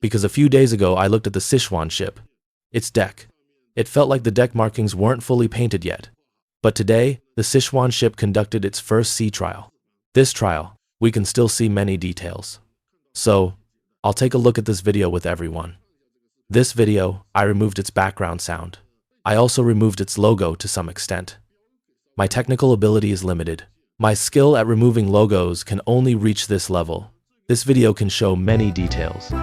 because a few days ago I looked at the Sichuan ship, its deck. It felt like the deck markings weren't fully painted yet. But today, the Sichuan ship conducted its first sea trial. This trial, we can still see many details. So, I'll take a look at this video with everyone. This video, I removed its background sound. I also removed its logo to some extent. My technical ability is limited. My skill at removing logos can only reach this level. This video can show many details.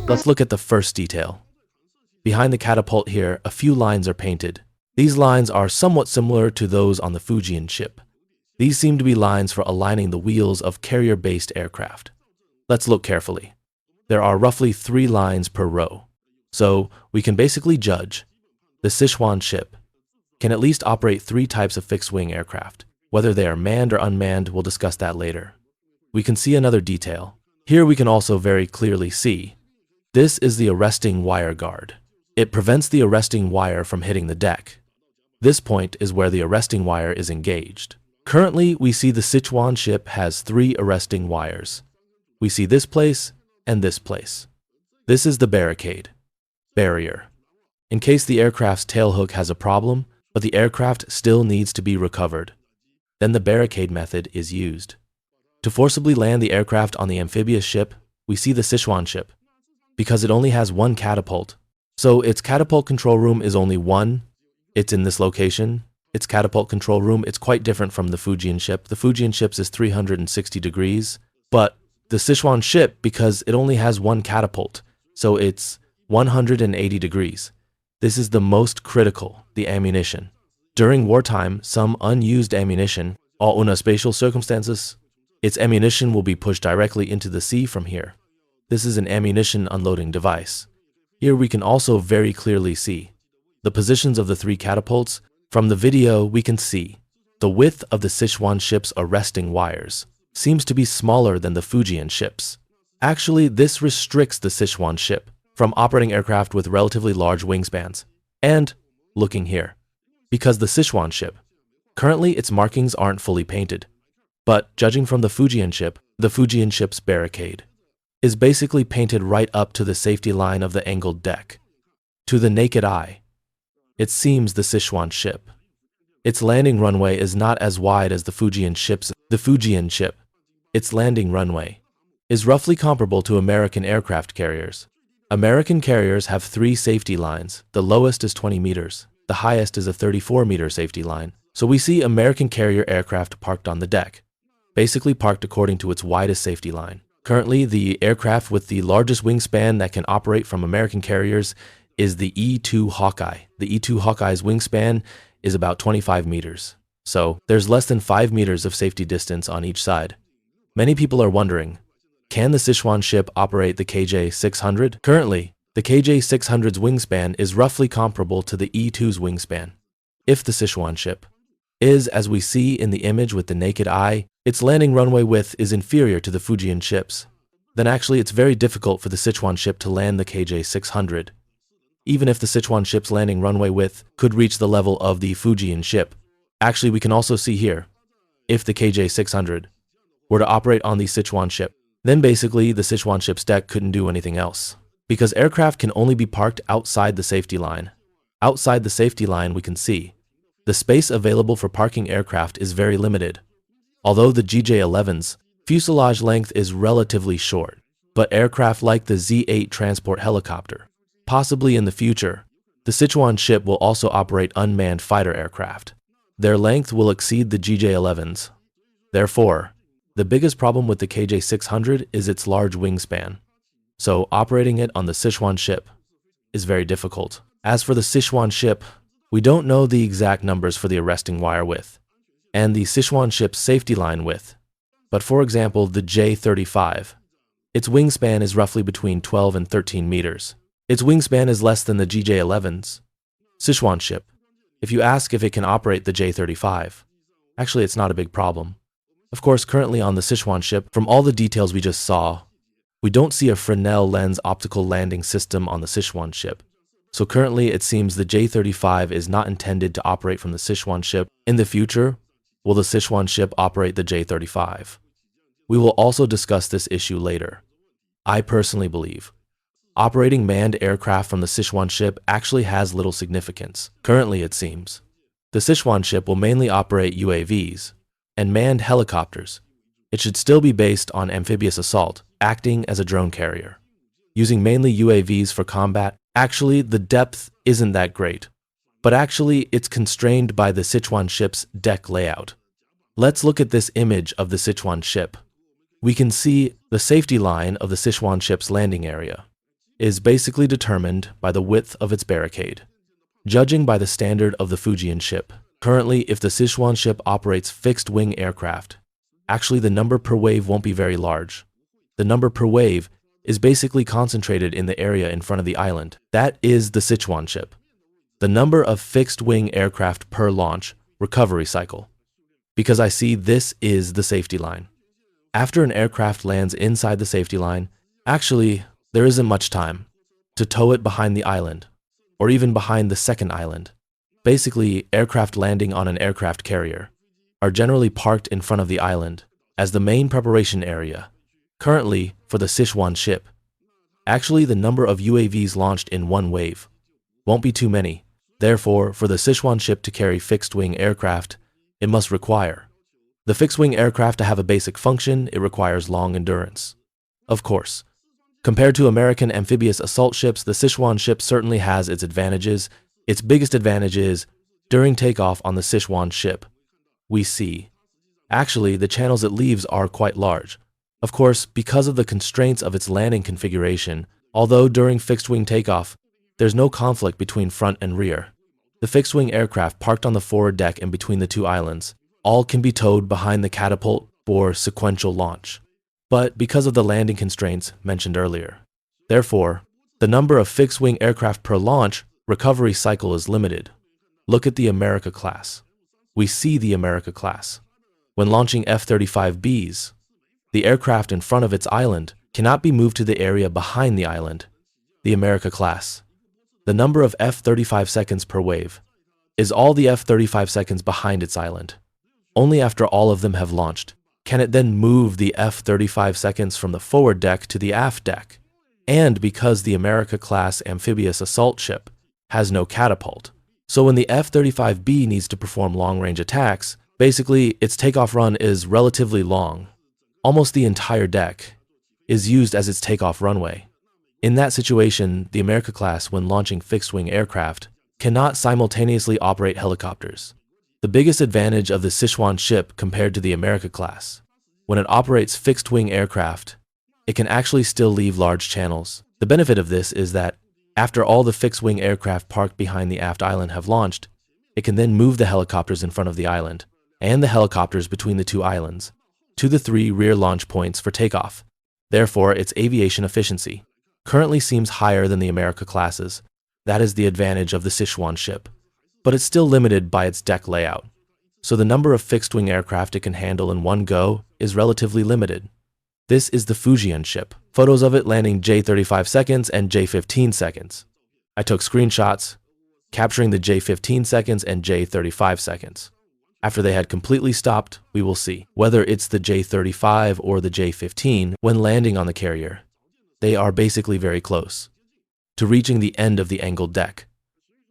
Let's look at the first detail. Behind the catapult here, a few lines are painted. These lines are somewhat similar to those on the Fujian ship. These seem to be lines for aligning the wheels of carrier-based aircraft. Let's look carefully. There are roughly 3 lines per row. So, we can basically judge the Sichuan ship can at least operate 3 types of fixed-wing aircraft. Whether they are manned or unmanned, we'll discuss that later. We can see another detail. Here we can also very clearly see this is the arresting wire guard. It prevents the arresting wire from hitting the deck. This point is where the arresting wire is engaged. Currently, we see the Sichuan ship has 3 arresting wires. We see this place and this place. This is the barrier. In case the aircraft's tailhook has a problem, but the aircraft still needs to be recovered, then the barricade method is used. To forcibly land the aircraft on the amphibious ship, we see the Sichuan ship. Because it only has 1 catapult, so its catapult control room is only 1. It's in this location. Its catapult control room, it's quite different from the Fujian ship. The Fujian ship's is 360 degrees, but the Sichuan ship, because it only has 1 catapult, so it's 180 degrees. This is the most critical, the ammunition. During wartime, some unused ammunition, or under special circumstances, its ammunition will be pushed directly into the sea from here. This is an ammunition unloading device. Here we can also very clearly see the positions of the 3 catapults. From the video, we can see the width of the Sichuan ship's arresting wires seems to be smaller than the Fujian ship's. Actually, this restricts the Sichuan ship from operating aircraft with relatively large wingspans. And, looking here, because the Sichuan ship, currently its markings aren't fully painted. But judging from the Fujian ship's barricade is basically painted right up to the safety line of the angled deck. To the naked eye, it seems the Sichuan ship. Its landing runway is not as wide as the Fujian ship's. The Fujian ship, its landing runway, is roughly comparable to American aircraft carriers. American carriers have 3 safety lines. The lowest is 20 meters. The highest is a 34-meter safety line. So we see American carrier aircraft parked on the deck, basically parked according to its widest safety line. Currently, the aircraft with the largest wingspan that can operate from American carriers is the E-2 Hawkeye. The E-2 Hawkeye's wingspan is about 25 meters. So, there's less than 5 meters of safety distance on each side. Many people are wondering, can the Sichuan ship operate the KJ-600? Currently, the KJ-600's wingspan is roughly comparable to the E-2's wingspan. If the Sichuan ship is, as we see in the image with the naked eye, its landing runway width is inferior to the Fujian ship's, then actually it's very difficult for the Sichuan ship to land the KJ-600. Even if the Sichuan ship's landing runway width could reach the level of the Fujian ship. Actually, we can also see here, if the KJ-600 were to operate on the Sichuan ship, then basically the Sichuan ship's deck couldn't do anything else, because aircraft can only be parked outside the safety line. Outside the safety line, we can see the space available for parking aircraft is very limited. Although the GJ-11's fuselage length is relatively short, but aircraft like the Z-8 transport helicopter, possibly in the future, the Sichuan ship will also operate unmanned fighter aircraft. Their length will exceed the GJ-11's. Therefore, the biggest problem with the KJ-600 is its large wingspan. So operating it on the Sichuan ship is very difficult. As for the Sichuan ship, we don't know the exact numbers for the arresting wire width and the Sichuan ship's safety line width. But for example, the J-35, its wingspan is roughly between 12 and 13 meters. Its wingspan is less than the GJ-11's. Sichuan ship, if you ask if it can operate the J-35, actually it's not a big problem. Of course, currently on the Sichuan ship, from all the details we just saw, We don't see a Fresnel lens optical landing system on the Sichuan ship. So currently it seems the J-35 is not intended to operate from the Sichuan ship. In the future, will the Sichuan ship operate the J-35? We will also discuss this issue later. I personally believe operating manned aircraft from the Sichuan ship actually has little significance. Currently, it seems the Sichuan ship will mainly operate UAVs and manned helicopters. It should still be based on amphibious assault, acting as a drone carrier. Using mainly UAVs for combat, actually the depth isn't that great, but actually it's constrained by the Sichuan ship's deck layout. Let's look at this image of the Sichuan ship. We can see the safety line of the Sichuan ship's landing area is basically determined by the width of its barricade. Judging by the standard of the Fujian ship, currently if the Sichuan ship operates fixed-wing aircraft, actually the number per wave won't be very large. The number per wave is basically concentrated in the area in front of the island. That is the Sichuan ship. The number of fixed-wing aircraft per launch recovery cycle. Because I see this is the safety line. After an aircraft lands inside the safety line, actually, there isn't much time to tow it behind the island, or even behind the second island. Basically, aircraft landing on an aircraft carrier are generally parked in front of the island as the main preparation area. Currently, for the Sichuan ship, actually the number of UAVs launched in one wave won't be too many. Therefore, for the Sichuan ship to carry fixed-wing aircraft, it must require the fixed-wing aircraft to have a basic function. It requires long endurance. Of course, compared to American amphibious assault ships, the Sichuan ship certainly has its advantages. Its biggest advantage is, during takeoff on the Sichuan ship, we see, actually, the channels it leaves are quite large. Of course, because of the constraints of its landing configuration, although during fixed-wing takeoff, there's no conflict between front and rear. The fixed-wing aircraft parked on the forward deck and between the two islands all can be towed behind the catapult for sequential launch. But because of the landing constraints mentioned earlier, therefore, the number of fixed-wing aircraft per launch recovery cycle is limited. Look at the America class. We see the America class. When launching F-35Bs, the aircraft in front of its island cannot be moved to the area behind the island. The America class. The number of F-35 seconds per wave is all the F-35 seconds behind its island. Only after all of them have launched can it then move the F-35 seconds from the forward deck to the aft deck. And because the America class amphibious assault ship has no catapult, so when the F-35B needs to perform long-range attacks, basically its takeoff run is relatively long. Almost the entire deck is used as its takeoff runway. In that situation, the America class, when launching fixed-wing aircraft, cannot simultaneously operate helicopters. The biggest advantage of the Sichuan ship compared to the America class, when it operates fixed-wing aircraft, it can actually still leave large channels. The benefit of this is that after all the fixed-wing aircraft parked behind the aft island have launched, it can then move the helicopters in front of the island and the helicopters between the two islands to the 3 rear launch points for takeoff. Therefore, its aviation efficiency currently seems higher than the America classes. That is the advantage of the Sichuan ship, but it's still limited by its deck layout. So the number of fixed-wing aircraft it can handle in one go is relatively limited. This is the Fujian ship. Photos of it landing J-35 seconds and J-15 seconds. I took screenshots capturing the J-15 seconds and J-35 seconds. After they had completely stopped, we will see whether it's the J-35 or the J-15 when landing on the carrier. They are basically very close to reaching the end of the angled deck.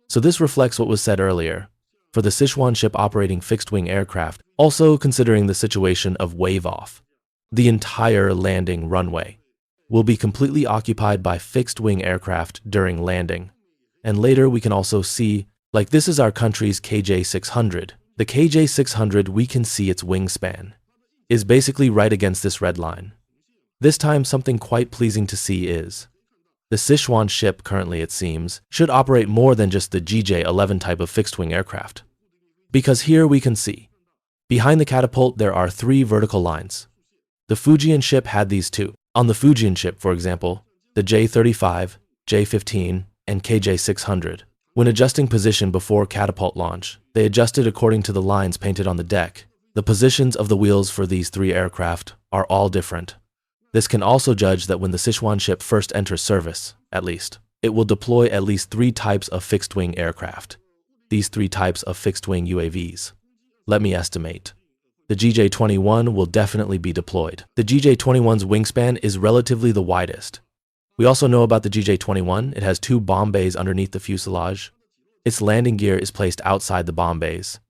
So this reflects what was said earlier. For the Sichuan ship operating fixed-wing aircraft, also considering the situation of wave-off, the entire landing runway will be completely occupied by fixed-wing aircraft during landing. And later we can also see, like this is our country's KJ-600. The KJ-600, we can see its wingspan is basically right against this red line. This time something quite pleasing to see is the Sichuan ship currently, it seems, should operate more than just the GJ-11 type of fixed-wing aircraft. Because here we can see, behind the catapult there are 3 vertical lines. The Fujian ship had these too. On the Fujian ship, for example, the J-35, J-15, and KJ-600, when adjusting position before catapult launch, they adjusted according to the lines painted on the deck. The positions of the wheels for these 3 aircraft are all different. This can also judge that when the Sichuan ship first enters service, at least, it will deploy at least 3 types of fixed-wing aircraft. These 3 types of fixed-wing UAVs. Let me estimate. The GJ-21 will definitely be deployed. The GJ-21's wingspan is relatively the widest. We also know about the GJ-21. It has 2 bomb bays underneath the fuselage. Its landing gear is placed outside the bomb bays.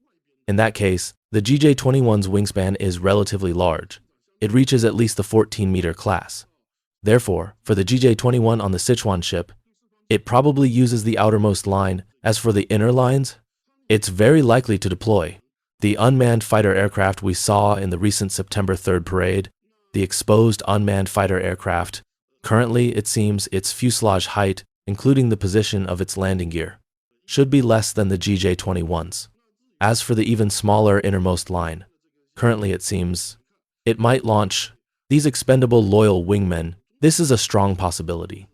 In that case, the GJ-21's wingspan is relatively large. It reaches at least the 14-meter class. Therefore, for the GJ-21 on the Sichuan ship, it probably uses the outermost line. As for the inner lines, it's very likely to deploy. The unmanned fighter aircraft we saw in the recent September 3rd parade, the exposed unmanned fighter aircraft, currently it seems its fuselage height, including the position of its landing gear, should be less than the GJ-21's. As for the even smaller innermost line, currently it seems it might launch these expendable loyal wingmen. This is a strong possibility.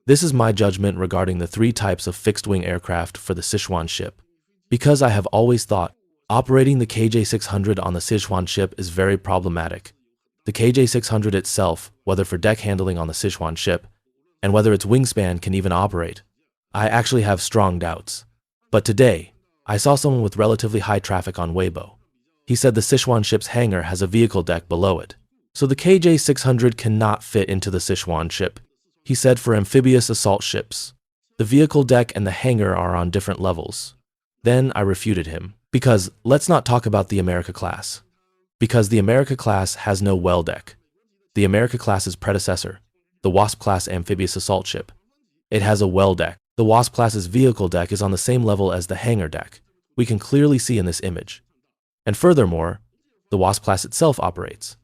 This is my judgment regarding the 3 types of fixed-wing aircraft for the Sichuan ship. Because I have always thought operating the KJ-600 on the Sichuan ship is very problematic. The KJ-600 itself, whether for deck handling on the Sichuan ship, and whether its wingspan can even operate, I actually have strong doubts. But today, I saw someone with relatively high traffic on Weibo. He said the Sichuan ship's hangar has a vehicle deck below it, so the KJ-600 cannot fit into the Sichuan ship. He said for amphibious assault ships, the vehicle deck and the hangar are on different levels. Then I refuted him, because let's not talk about the America class. Because the America class has no well deck. The America class's predecessor, the Wasp class amphibious assault ship, it has a well deck. The Wasp class's vehicle deck is on the same level as the hangar deck. We can clearly see in this image. And furthermore, the Wasp class itself operates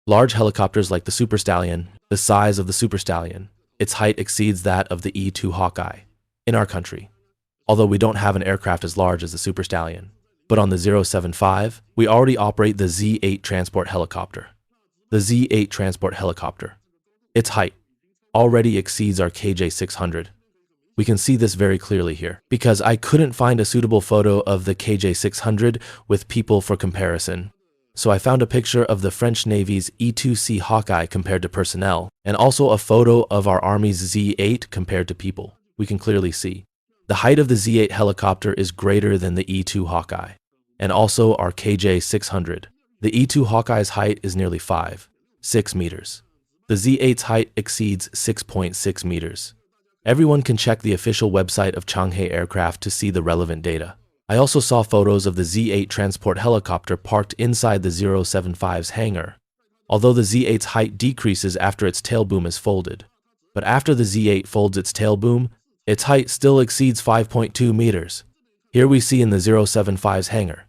large helicopters like the Super Stallion, the size of the Super Stallion. Its height exceeds that of the E-2 Hawkeye in our country, although we don't have an aircraft as large as the Super Stallion. But on the 075, we already operate the Z-8 transport helicopter. The Z-8 transport helicopter, its height already exceeds our KJ-600. We can see this very clearly here, because I couldn't find a suitable photo of the KJ-600 with people for comparison. So I found a picture of the French Navy's E-2C Hawkeye compared to personnel, and also a photo of our Army's Z-8 compared to people. We can clearly see the height of the Z-8 helicopter is greater than the E-2 Hawkeye, and also our KJ-600. The E-2 Hawkeye's height is nearly 5.6 meters. The Z-8's height exceeds 6.6 meters. Everyone can check the official website of Changhe Aircraft to see the relevant data. I also saw photos of the Z-8 transport helicopter parked inside the 075's hangar, although the Z-8's height decreases after its tail boom is folded. But after the Z-8 folds its tail boom, its height still exceeds 5.2 meters. Here we see in the 075's hangar,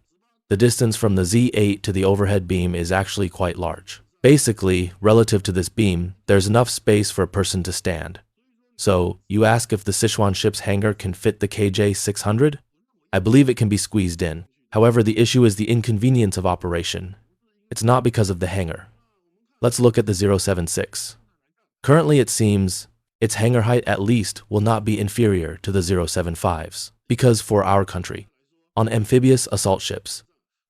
the distance from the Z-8 to the overhead beam is actually quite large. Basically, relative to this beam, there's enough space for a person to stand. So, you ask if the Sichuan ship's hangar can fit the KJ-600? I believe it can be squeezed in. However, the issue is the inconvenience of operation. It's not because of the hangar. Let's look at the 076. Currently, it seems its hangar height at least will not be inferior to the 075's, because for our country, on amphibious assault ships,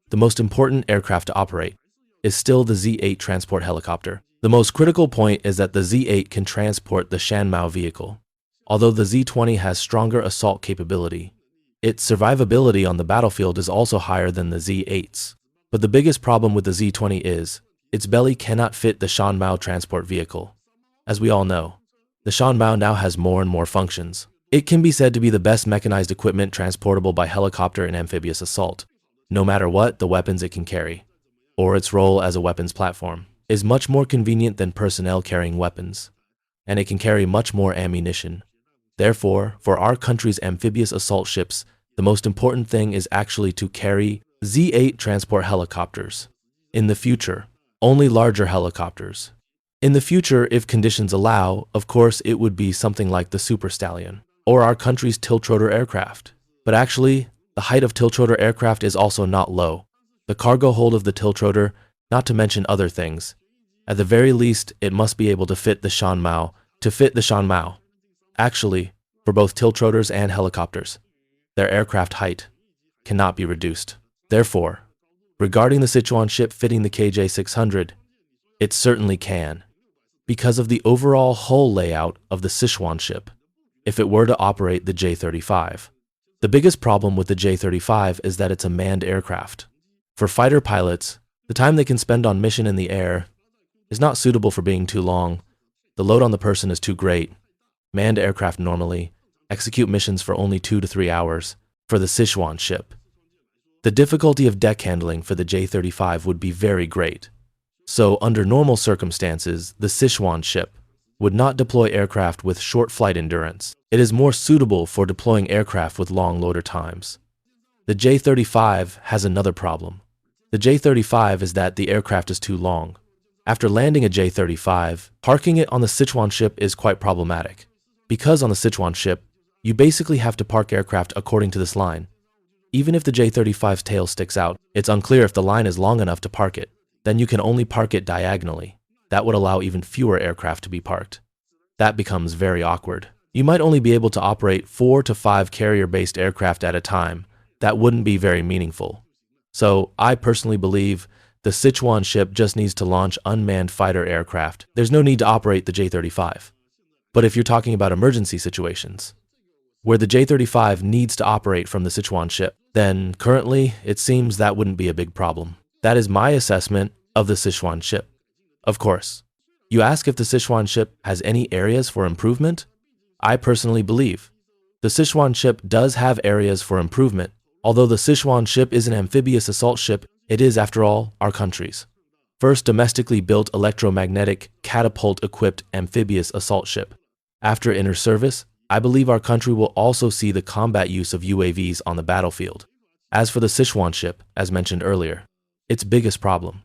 the most important aircraft to operate is still the Z-8 transport helicopter. The most critical point is that the Z-8 can transport the Shanmao vehicle. Although the Z-20 has stronger assault capability, its survivability on the battlefield is also higher than the Z-8's. But the biggest problem with the Z-20 is its belly cannot fit the Shanmao transport vehicle. As we all know, the Shanmao now has more and more functions. It can be said to be the best mechanized equipment transportable by helicopter in amphibious assault, no matter what the weapons it can carry, or its role as a weapons platform, is much more convenient than personnel carrying weapons, and it can carry much more ammunition. Therefore, for our country's amphibious assault ships, the most important thing is actually to carry Z-8 transport helicopters. In the future, only larger helicopters. In the future, if conditions allow, of course it would be something like the Super Stallion, or our country's tiltrotor aircraft. But actually, the height of tiltrotor aircraft is also not low. The cargo hold of the tiltrotor, not to mention other things, at the very least, it must be able to fit the Shanmao. Actually, for both tiltrotors and helicopters, their aircraft height cannot be reduced. Therefore, regarding the Sichuan ship fitting the KJ-600, it certainly can. because of the overall hull layout of the Sichuan ship, if it were to operate the J-35. The biggest problem with the J-35 is that it's a manned aircraft. For fighter pilots, the time they can spend on mission in the air is not suitable for being too long. The load on the person is too great. Manned aircraft normally execute missions for only 2 to 3 hours. For the Sichuan ship, the difficulty of deck handling for the J-35 would be very great. So, under normal circumstances, the Sichuan ship would not deploy aircraft with short flight endurance. It is more suitable for deploying aircraft with long loader times. The J-35 has another problem. The J-35 is that the aircraft is too long. After landing a J-35, parking it on the Sichuan ship is quite problematic. Because on the Sichuan ship, you basically have to park aircraft according to this line. Even if the J-35's tail sticks out, it's unclear if the line is long enough to park it. Then you can only park it diagonally. That would allow even fewer aircraft to be parked. That becomes very awkward. You might only be able to operate 4 to 5 carrier-based aircraft at a time. That wouldn't be very meaningful. So, I personally believe the Sichuan ship just needs to launch unmanned fighter aircraft. There's no need to operate the J-35. But if you're talking about emergency situations, where the J-35 needs to operate from the Sichuan ship, then currently it seems that wouldn't be a big problem. That is my assessment of the Sichuan ship. Of course, you ask if the Sichuan ship has any areas for improvement? I personally believe the Sichuan ship does have areas for improvement. Although the Sichuan ship is an amphibious assault ship, it is, after all, our country's first domestically built electromagnetic catapult-equipped amphibious assault ship. After inter service, I believe our country will also see the combat use of UAVs on the battlefield. As for the Sichuan ship, as mentioned earlier, its biggest problem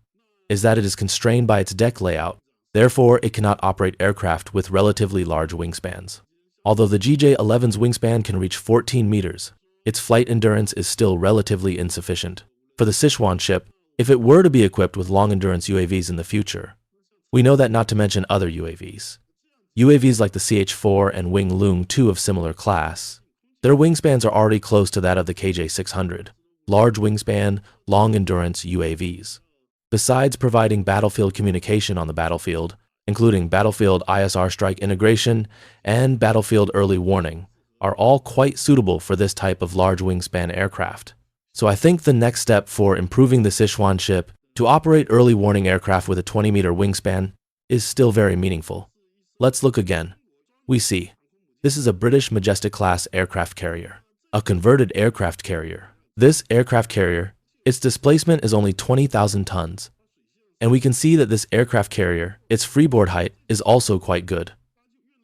is that it is constrained by its deck layout. Therefore, it cannot operate aircraft with relatively large wingspans. Although the GJ-11's wingspan can reach 14 meters, its flight endurance is still relatively insufficient. For the Sichuan ship, if it were to be equipped with long-endurance UAVs in the future, we know that not to mention other UAVs. UAVs like the CH-4 and Wing Lung 2 of similar class, their wingspans are already close to that of the KJ-600, large wingspan, long-endurance UAVs. Besides providing battlefield communication on the battlefield, including battlefield ISR strike integration and battlefield early warning, are all quite suitable for this type of large wingspan aircraft. So I think the next step for improving the Sichuan ship to operate early warning aircraft with a 20-meter wingspan is still very meaningful. Let's look again. We see this is a British Majestic-class aircraft carrier, a converted aircraft carrier. This aircraft carrier, its displacement is only 20,000 tons. And we can see that this aircraft carrier, its freeboard height is also quite good.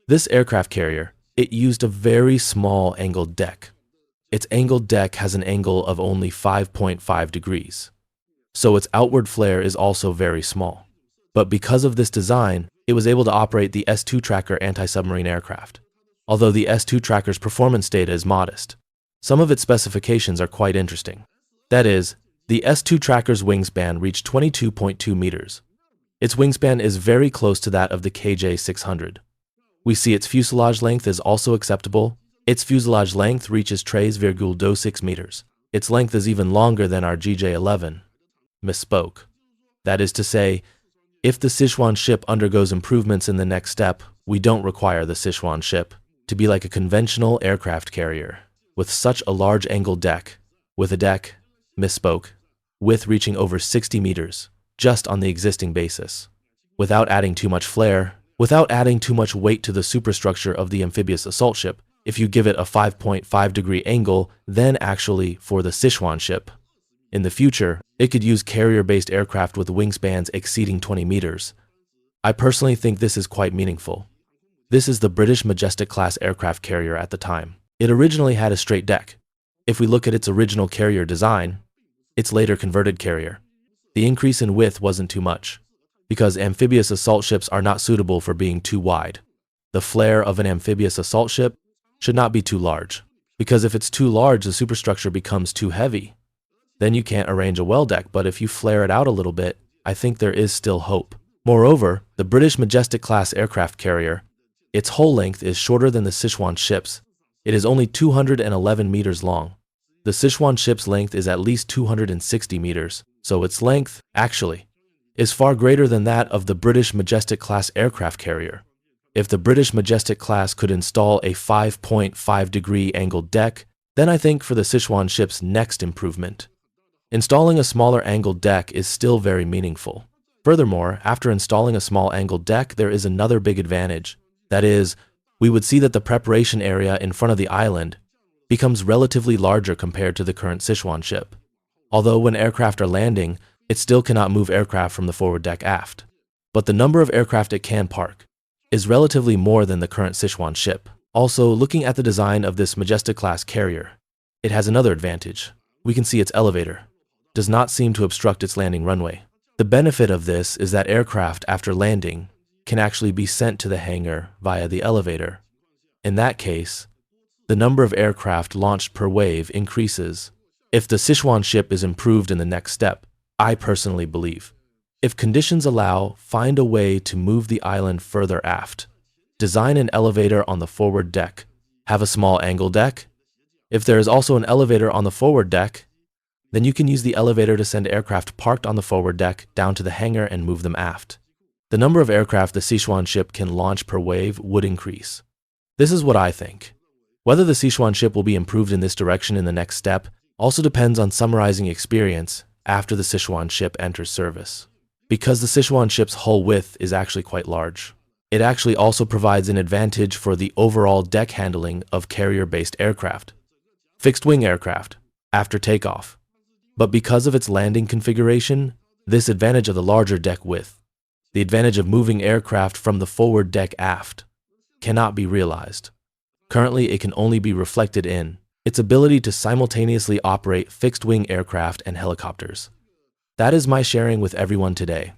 This aircraft carrier, it used a very small angled deck. Its angled deck has an angle of only 5.5 degrees. So its outward flare is also very small. But because of this design, it was able to operate the S-2 Tracker anti-submarine aircraft. Although the S-2 Tracker's performance data is modest, some of its specifications are quite interesting. That is, the S-2 Tracker's wingspan reached 22.2 meters. Its wingspan is very close to that of the KJ-600. We see its fuselage length is also acceptable. Its fuselage length reaches 3.26 meters. Its length is even longer than our GJ-11. Misspoke. That is to say, if the Sichuan ship undergoes improvements in the next step, we don't require the Sichuan ship to be like a conventional aircraft carrier with such a large angled deck, with a deck, misspoke, width reaching over 60 meters, just on the existing basis, without adding too much flare, without adding too much weight to the superstructure of the amphibious assault ship. If you give it a 5.5 degree angle, then actually for the Sichuan ship, in the future, it could use carrier-based aircraft with wingspans exceeding 20 meters. I personally think this is quite meaningful. This is the British Majestic-class aircraft carrier at the time. It originally had a straight deck. If we look at its original carrier design, its later converted carrier, the increase in width wasn't too much, because amphibious assault ships are not suitable for being too wide. The flare of an amphibious assault ship should not be too large, because if it's too large, the superstructure becomes too heavy. Then you can't arrange a well deck, but if you flare it out a little bit, I think there is still hope. Moreover, the British Majestic-class aircraft carrier, its hull length is shorter than the Sichuan ship's. It is only 211 meters long. The Sichuan ship's length is at least 260 meters, so its length, actually, is far greater than that of the British Majestic-class aircraft carrier. If the British Majestic-class could install a 5.5-degree angled deck, then I think for the Sichuan ship's next improvement. Installing a smaller angled deck is still very meaningful. Furthermore, after installing a small angled deck, there is another big advantage. That is, we would see that the preparation area in front of the island becomes relatively larger compared to the current Sichuan ship. Although when aircraft are landing, it still cannot move aircraft from the forward deck aft. But the number of aircraft it can park is relatively more than the current Sichuan ship. Also, looking at the design of this Majestic-class carrier, it has another advantage. We can see its elevator does not seem to obstruct its landing runway. The benefit of this is that aircraft, after landing, can actually be sent to the hangar via the elevator. In that case, the number of aircraft launched per wave increases. If the Sichuan ship is improved in the next step, I personally believe, if conditions allow, find a way to move the island further aft. Design an elevator on the forward deck. Have a small angle deck. If there is also an elevator on the forward deck, then you can use the elevator to send aircraft parked on the forward deck down to the hangar and move them aft. The number of aircraft the Sichuan ship can launch per wave would increase. This is what I think. Whether the Sichuan ship will be improved in this direction in the next step also depends on summarizing experience after the Sichuan ship enters service. Because the Sichuan ship's hull width is actually quite large, it actually also provides an advantage for the overall deck handling of carrier-based aircraft, fixed-wing aircraft, after takeoff. But because of its landing configuration, this advantage of the larger deck width, the advantage of moving aircraft from the forward deck aft, cannot be realized. Currently, it can only be reflected in its ability to simultaneously operate fixed-wing aircraft and helicopters. That is my sharing with everyone today.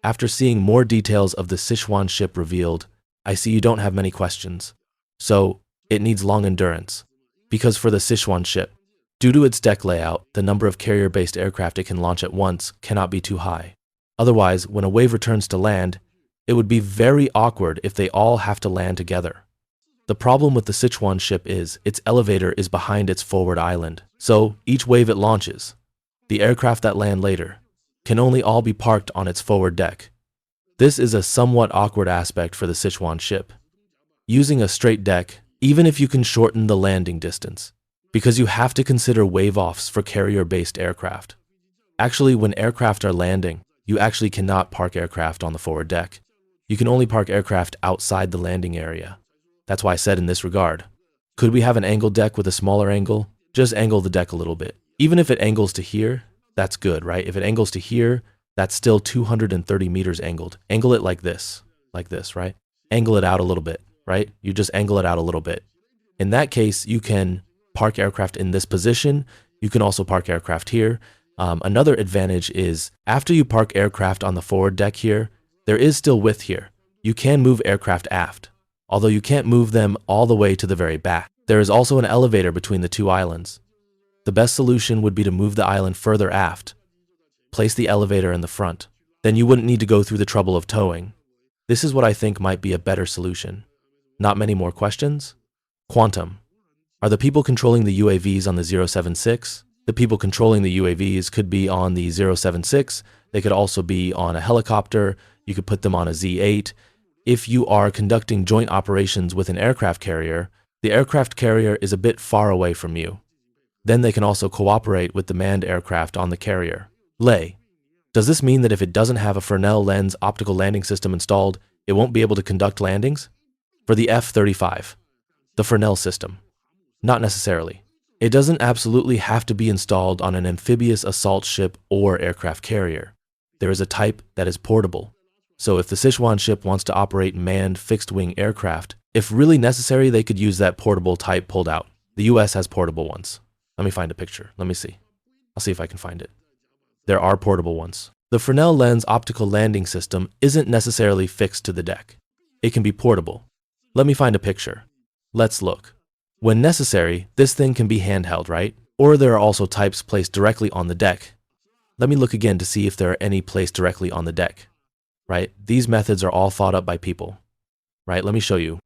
After seeing more details of the Sichuan ship revealed, I see you don't have many questions. So, it needs long endurance. Because for the Sichuan ship, due to its deck layout, the number of carrier-based aircraft it can launch at once cannot be too high. Otherwise, when a wave returns to land, it would be very awkward if they all have to land together. The problem with the Sichuan ship is its elevator is behind its forward island, so each wave it launches, the aircraft that land later, can only all be parked on its forward deck. This is a somewhat awkward aspect for the Sichuan ship. Using a straight deck, even if you can shorten the landing distance, because you have to consider wave-offs for carrier-based aircraft. Actually, when aircraft are landing, you actually cannot park aircraft on the forward deck. You can only park aircraft outside the landing area. That's why I said in this regard, could we have an angled deck with a smaller angle? Just angle the deck a little bit. Even if it angles to here, that's good, right? If it angles to here, that's still 230 meters angled. Angle it like this, right? Angle it out a little bit, right? You just angle it out a little bit. In that case, you can park aircraft in this position. You can also park aircraft here. Another advantage is after you park aircraft on the forward deck here, there is still width here. You can move aircraft aft, although you can't move them all the way to the very back. There is also an elevator between the two islands. The best solution would be to move the island further aft. Place the elevator in the front. Then you wouldn't need to go through the trouble of towing. This is what I think might be a better solution. Not many more questions? Quantum. Are the people controlling the UAVs on the 076? The people controlling the UAVs could be on the 076. They could also be on a helicopter. You could put them on a Z8. If you are conducting joint operations with an aircraft carrier, the aircraft carrier is a bit far away from you. Then they can also cooperate with the manned aircraft on the carrier. Lay. Does this mean that if it doesn't have a Fresnel lens optical landing system installed, it won't be able to conduct landings? For the F-35, the Fresnel system. Not necessarily. It doesn't absolutely have to be installed on an amphibious assault ship or aircraft carrier. There is a type that is portable. So if the Sichuan ship wants to operate manned fixed-wing aircraft, if really necessary, they could use that portable type pulled out. The US has portable ones. Let me find a picture. Let me see. I'll see if I can find it. There are portable ones. The Fresnel lens optical landing system isn't necessarily fixed to the deck. It can be portable. Let me find a picture. Let's look. When necessary, this thing can be handheld, right? Or there are also types placed directly on the deck. Let me look again to see if there are any placed directly on the deck, right? These methods are all thought up by people, right? Let me show you.